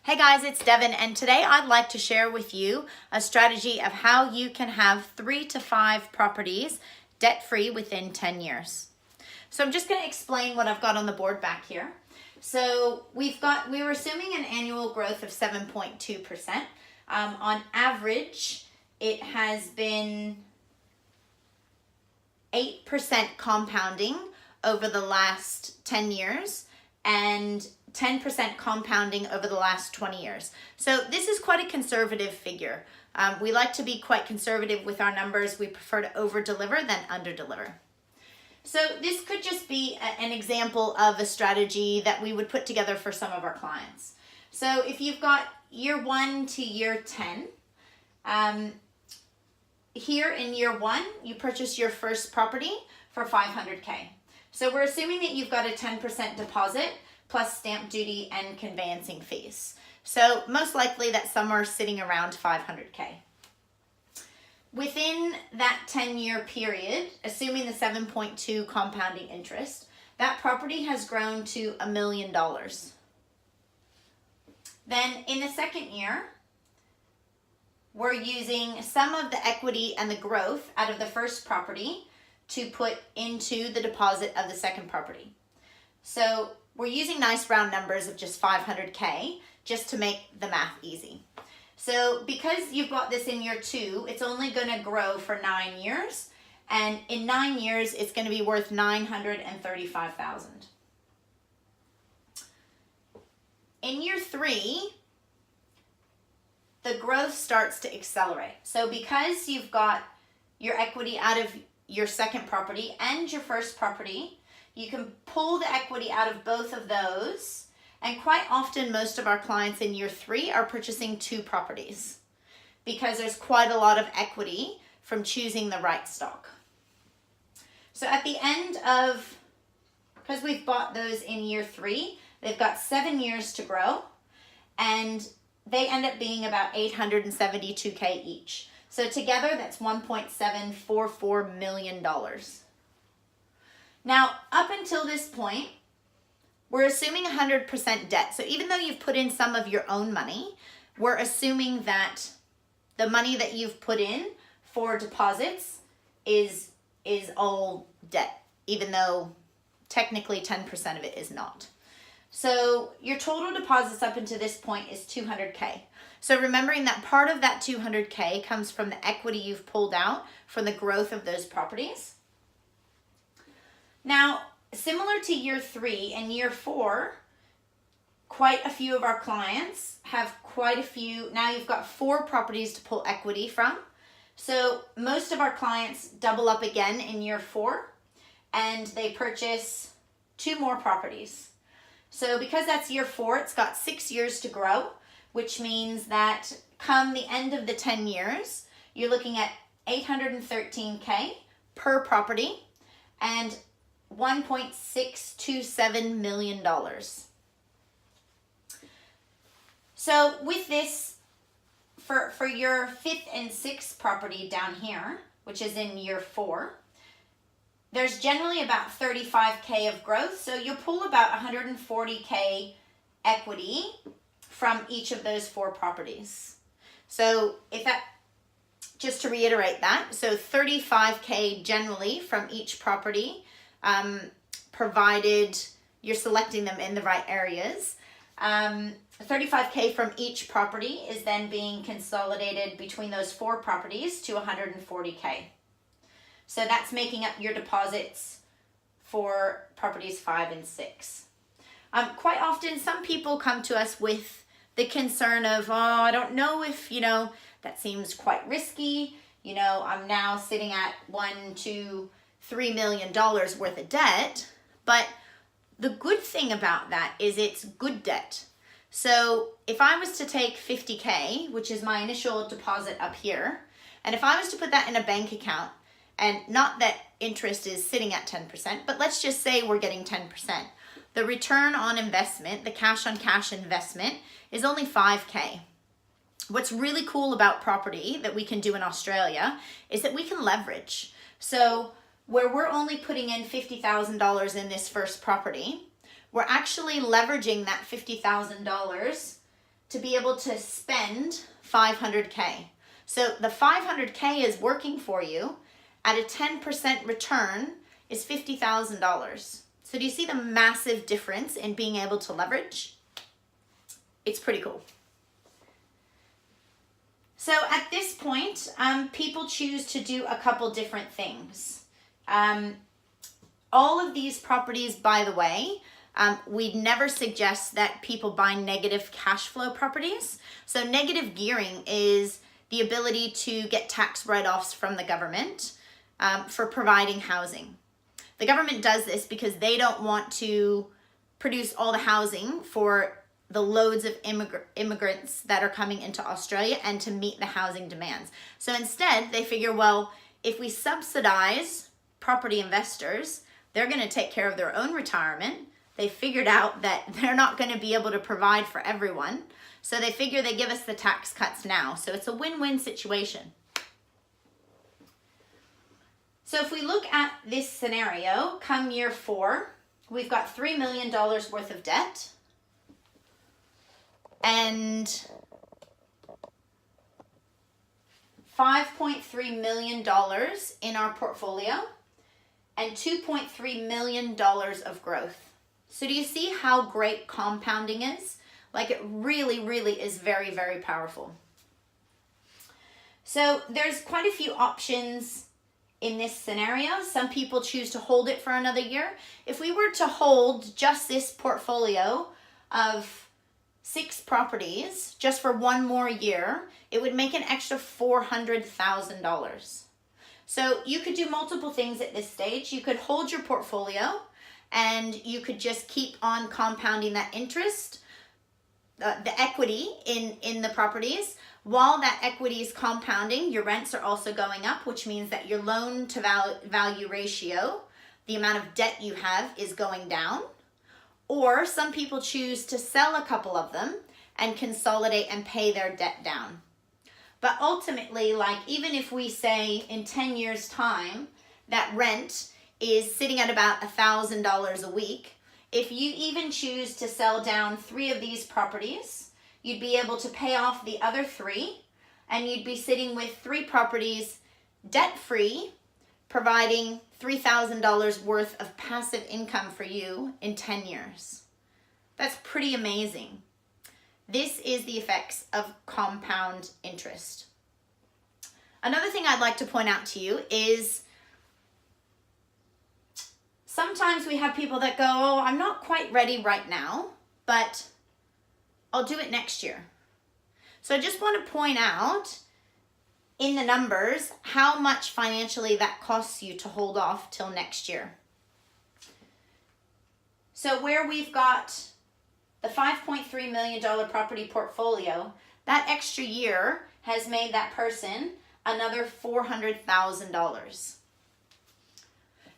Hey guys, it's Devin, and today I'd like to share with you a strategy of how you can have 3 to 5 properties debt-free within 10 years. So I'm just going to explain what I've got on the board back here. So we were assuming an annual growth of 7.2%. On average, it has been 8% compounding over the last 10 years and 10% compounding over the last 20 years. So this is quite a conservative figure. We like to be quite conservative with our numbers. We prefer to over-deliver than under-deliver. So this could just be an example of a strategy that we would put together for some of our clients. So if you've got year 1 to year 10, here in year 1, you purchase your first property for $500K. So we're assuming that you've got a 10% deposit plus stamp duty and conveyancing fees. So most likely that's somewhere sitting around $500K. Within that 10-year period, assuming the 7.2 compounding interest, that property has grown to $1 million. Then in the second year, we're using some of the equity and the growth out of the first property to put into the deposit of the second property. So we're using nice round numbers of just $500K just to make the math easy. So because you've got this in year 2, it's only going to grow for 9 years. And in 9 years, it's going to be worth $935,000. In year 3, the growth starts to accelerate. So because you've got your equity out of your second property and your first property, you can pull the equity out of both of those. And quite often, most of our clients in year 3 are purchasing 2 properties because there's quite a lot of equity from choosing the right stock. So at the end of, because we've bought those in year 3, they've got 7 years to grow, and they end up being about $872K each. So together, that's $1.744 million. Now, up until this point, we're assuming 100% debt. So even though you've put in some of your own money, we're assuming that the money that you've put in for deposits is all debt, even though technically 10% of it is not. So your total deposits up until this point is $200K. So remembering that part of that $200K comes from the equity you've pulled out from the growth of those properties. Now, similar to year 3 and year 4, quite a few of our clients have quite a few. Now you've got 4 properties to pull equity from. So most of our clients double up again in year 4 and they purchase 2 more properties. So because that's year 4, it's got 6 years to grow, which means that come the end of the 10 years, you're looking at $813K per property and $1.627 million. So with this, for your 5th and 6th property down here, which is in year 4, there's generally about 35K of growth. So you'll pull about 140K equity from each of those 4 properties. So just to reiterate that, so 35K generally from each property, provided you're selecting them in the right areas. 35K from each property is then being consolidated between those 4 properties to 140K. So that's making up your deposits for properties 5 and 6. Quite often, some people come to us with the concern of, I don't know if, that seems quite risky. I'm now sitting at $1 to $3 million worth of debt. But the good thing about that is it's good debt. So if I was to take 50K, which is my initial deposit up here, and if I was to put that in a bank account, and not that interest is sitting at 10%, but let's just say we're getting 10%. The return on investment, the cash on cash investment, is only 5K. What's really cool about property that we can do in Australia is that we can leverage. So where we're only putting in $50,000 in this first property, we're actually leveraging that $50,000 to be able to spend 500K. So the 500K is working for you at a 10% return is $50,000. So do you see the massive difference in being able to leverage? It's pretty cool. So at this point, people choose to do a couple different things. All of these properties, by the way, we'd never suggest that people buy negative cash flow properties. So negative gearing is the ability to get tax write-offs from the government for providing housing. The government does this because they don't want to produce all the housing for the loads of immigrants that are coming into Australia and to meet the housing demands. So instead, they figure, well, if we subsidize property investors, they're going to take care of their own retirement. They figured out that they're not going to be able to provide for everyone. So they figure they give us the tax cuts now. So it's a win-win situation. So if we look at this scenario, come year 4, we've got $3 million worth of debt and $5.3 million in our portfolio and $2.3 million of growth. So do you see how great compounding is? Like, it really, really is very, very powerful. So there's quite a few options in this scenario. Some people choose to hold it for another year. If we were to hold just this portfolio of 6 properties just for one more year, it would make an extra $400,000. So you could do multiple things at this stage. You could hold your portfolio and you could just keep on compounding that interest, the equity in the properties. While that equity is compounding, your rents are also going up, which means that your loan to value ratio, the amount of debt you have, is going down. Or some people choose to sell a couple of them and consolidate and pay their debt down. But ultimately, like, even if we say in 10 years' time that rent is sitting at about $1,000 a week, if you even choose to sell down 3 of these properties, you'd be able to pay off the other 3, and you'd be sitting with 3 properties debt-free, providing $3,000 worth of passive income for you in 10 years. That's pretty amazing. This is the effects of compound interest. Another thing I'd like to point out to you is sometimes we have people that go, oh, I'm not quite ready right now, but I'll do it next year. So I just want to point out in the numbers how much financially that costs you to hold off till next year. So where we've got the $5.3 million property portfolio, that extra year has made that person another $400,000.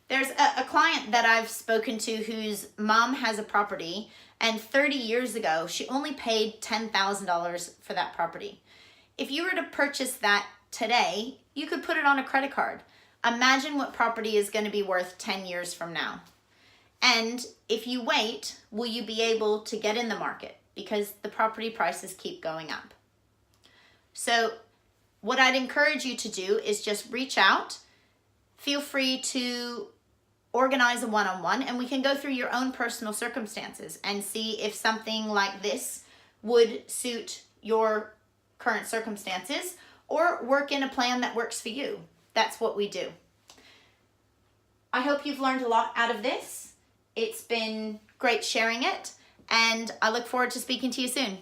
There's a client that I've spoken to whose mom has a property, and 30 years ago, she only paid $10,000 for that property. If you were to purchase that today, you could put it on a credit card. Imagine what property is going to be worth 10 years from now. And if you wait, will you be able to get in the market? Because the property prices keep going up. So what I'd encourage you to do is just reach out. Feel free to organize a one-on-one, and we can go through your own personal circumstances and see if something like this would suit your current circumstances or work in a plan that works for you. That's what we do. I hope you've learned a lot out of this. It's been great sharing it, and I look forward to speaking to you soon.